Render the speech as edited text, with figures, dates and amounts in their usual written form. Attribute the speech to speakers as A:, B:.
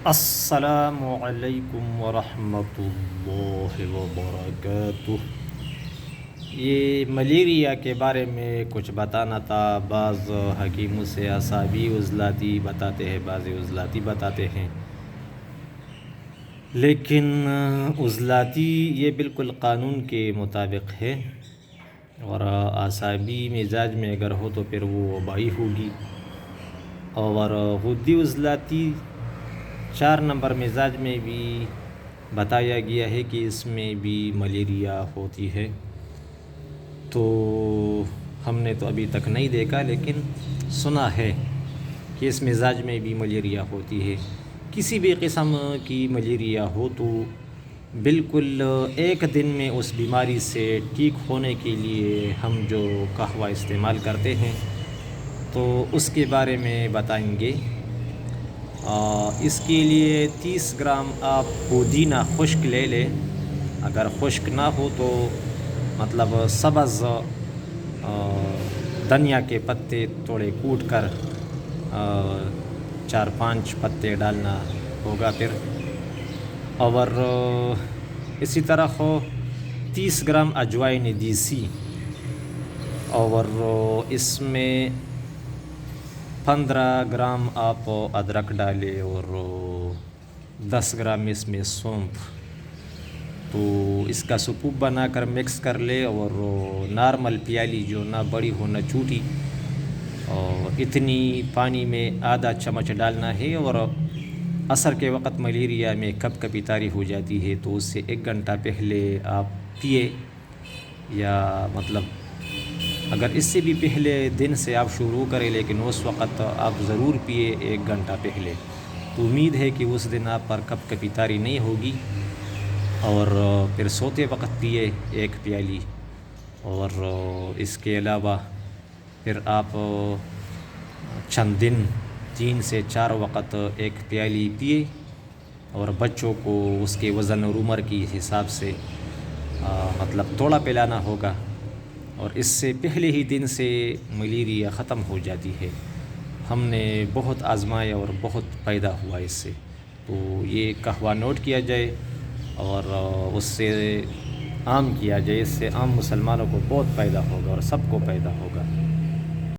A: السلام علیکم ورحمۃ اللہ وبرکاتہ۔ یہ ملیریا کے بارے میں کچھ بتانا تھا۔ بعض حکیموں سے اعصابی عضلاتی بتاتے ہیں، بعض عضلاتی بتاتے ہیں، لیکن عضلاتی یہ بالکل قانون کے مطابق ہے، اور اعصابی مزاج میں اگر ہو تو پھر وہ وبائی ہوگی، اور غدی عضلاتی 4 نمبر مزاج میں بھی بتایا گیا ہے کہ اس میں بھی ملیریا ہوتی ہے۔ تو ہم نے تو ابھی تک نہیں دیکھا، لیکن سنا ہے کہ اس مزاج میں بھی ملیریا ہوتی ہے۔ کسی بھی قسم کی ملیریا ہو تو بالکل ایک دن میں اس بیماری سے ٹھیک ہونے کے لیے ہم جو قہوہ استعمال کرتے ہیں تو اس کے بارے میں بتائیں گے۔ اس کے لیے 30 گرام آپ پودینہ خشک لے لیں، اگر خشک نہ ہو تو مطلب سبز دھنیا کے پتے تھوڑے کوٹ کر 4-5 پتے ڈالنا ہوگا پھر، اور اسی طرح 30 گرام اجوائن دیسی، اور اس میں 15 گرام آپ ادرک ڈالے، اور 10 گرام اس میں سونف، تو اس کا سپوپ بنا کر مکس کر لے، اور نارمل پیالی جو نہ بڑی ہو نہ چھوٹی، اور اتنی پانی میں آدھا چمچ ڈالنا ہے، اور عصر کے وقت ملیریا میں کپ کپی طاری ہو جاتی ہے تو اس سے 1 گھنٹہ پہلے آپ پیے، یا مطلب اگر اس سے بھی پہلے دن سے آپ شروع کریں لیکن اس وقت آپ ضرور پیے 1 گھنٹہ پہلے، تو امید ہے کہ اس دن آپ پر کپ کپی طاری نہیں ہوگی، اور پھر سوتے وقت پیے 1 پیالی، اور اس کے علاوہ پھر آپ چند دن 3 سے 4 وقت 1 پیالی پیے، اور بچوں کو اس کے وزن اور عمر کی حساب سے مطلب تھوڑا پلانا ہوگا، اور اس سے پہلے ہی دن سے ملیریا ختم ہو جاتی ہے۔ ہم نے بہت آزمایا اور بہت فائدہ ہوا اس سے، تو یہ قہوہ نوٹ کیا جائے اور اس سے عام کیا جائے، اس سے عام مسلمانوں کو بہت فائدہ ہوگا اور سب کو فائدہ ہوگا۔